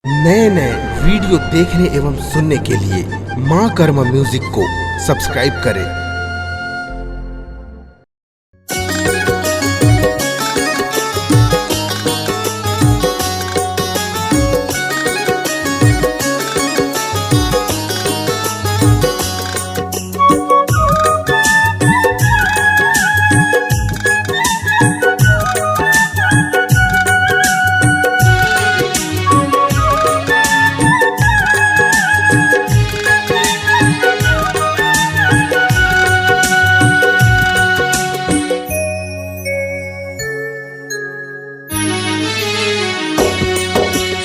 नए नए वीडियो देखने एवं सुनने के लिए माँ कर्मा म्यूजिक को सब्सक्राइब करें।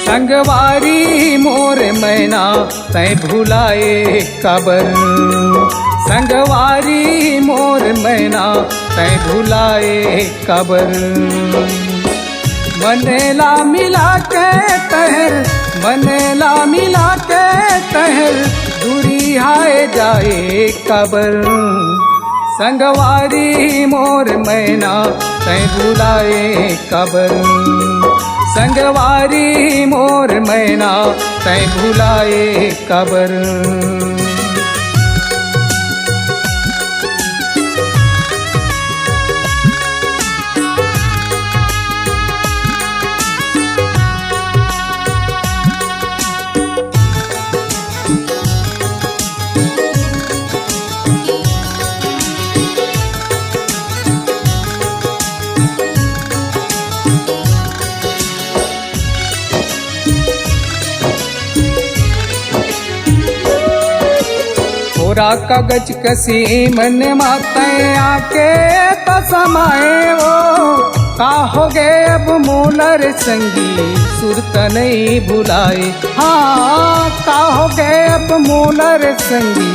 संगवारी मोर मैना तै भुलाए कबर। संगवारी मोर मैना तै भुलाए कबर। मनेला मिला के तहर, मनेला मिला के तहर, दूरी हाय जाए कबर। संगवारी मोर मैना तै भुलाए कबर। संगवारी मोर मैना तै भुलाए कबर। पूरा कागज कसी मन माते आके तो समाए वो। का हो गए अब मोलर संगी सुरत नहीं भुलाए। हाँ का हो गए अब मोलर संगी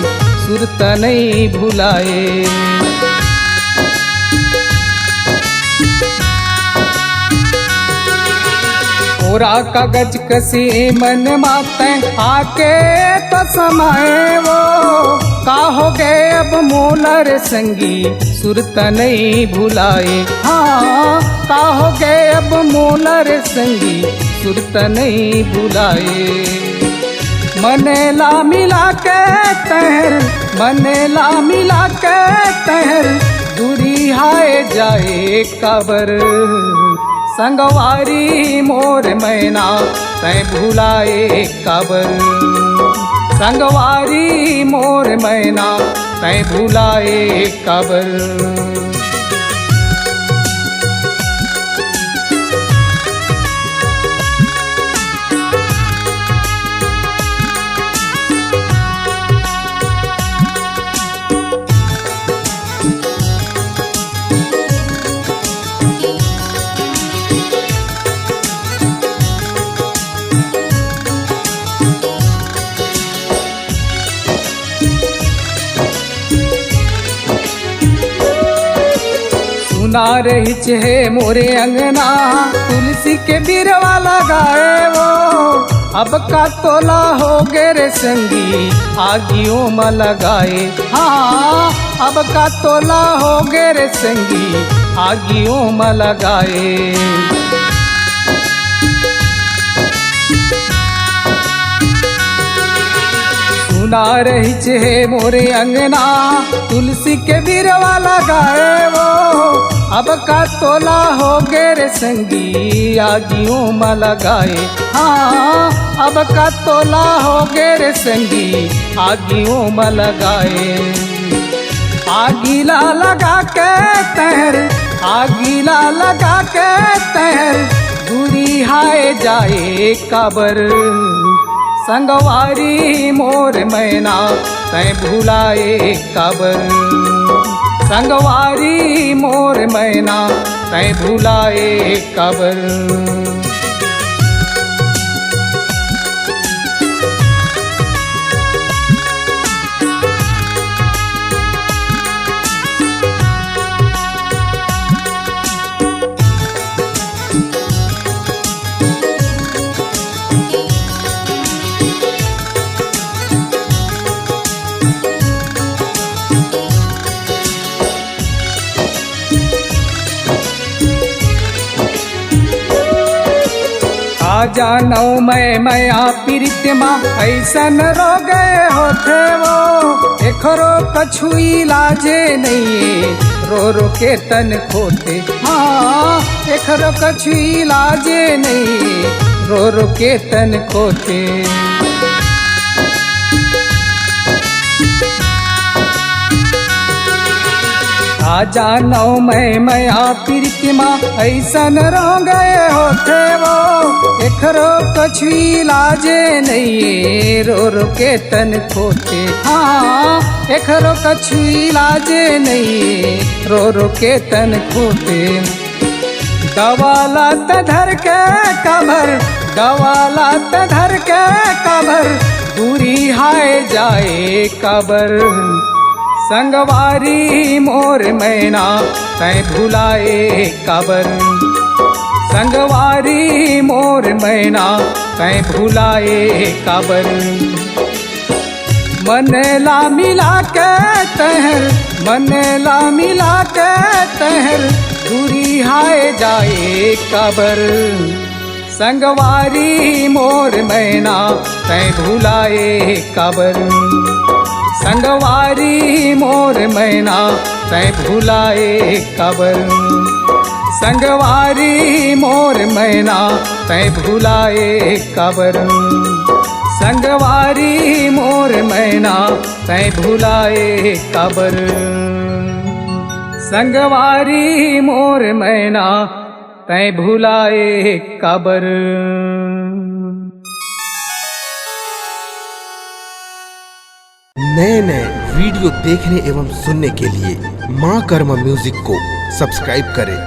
सुरत नहीं भुलाए। पूरा कागज कसी मन माते आके तो समाए वो। का हो गए अब मोलर संगी सुरत नहीं भुलाए। हाँ का हो गए अब मोलर संगी सुरत नहीं भुलाए। मनेला मिला के तहर, मनेला मिला के तहर, दूरी हाय जाए कबर। संगवारी मोर मैना तै भुलाए कबर। संगवारी मोर मैना तै भुलाए कबर। सुना रही है मोरे अंगना तुलसी के बिरवा लगाए वो। अब का तोला हो गए रे संगी आगियों में लगाए। हाँ अब का तोला हो गए रे संगी आगियों में लगाए। सुना रही है मोरे अंगना तुलसी के बिरवा लगाए वो। अब का तोला हो गए रे संगी आगियों में लगाए। हाँ अब का तोला हो गए रे संगी आगियों में लगाए। आगीला लगा के तहर, आगीला लगा के तहर, दूरी हाय जाए कबर। संगवारी मोर मैना तै भुलाए कबर। संगवारी मोर मैना तै भुलाए कबर। जानौ मैं प्रीतिमा ऐसन रो गए होते वो एकरो कछु इलाजे नहीं रो रो के तन खोते। हाँ एकरो कछु इलाजे नहीं रो रो के तन खोते। आ जानौ मैं प्रीतिमा ऐसन रो गए होते वो एकरो कछु इलाजे नहीं रो रो के तन खोते। हाँ एकरो कछु इलाजे नहीं रो रो के तन खोते। गवाला धर के कबर गवाला धर के कबर दूरी हाय जाए कबर। संगवारी मोर मैना तै भुलाए कबर। संगवारी मोर मैना तै भुलाए कबर। मन ला मिला के तहर मन ला मिला के तहर दूरी हाय जाए कबर। संगवारी मोर मैना तै भुलाए कबर। संगवारी मोर मैना तै भुलाए कबर। संगवारी मोर मैना तै भुलाए कबर। संगवारी मोर मैना तै भुलाए कबर। संगवारी मोर मैना तै भुलाए कबर। नए नए वीडियो देखने एवं सुनने के लिए माँ कर्मा म्यूजिक को सब्सक्राइब करें।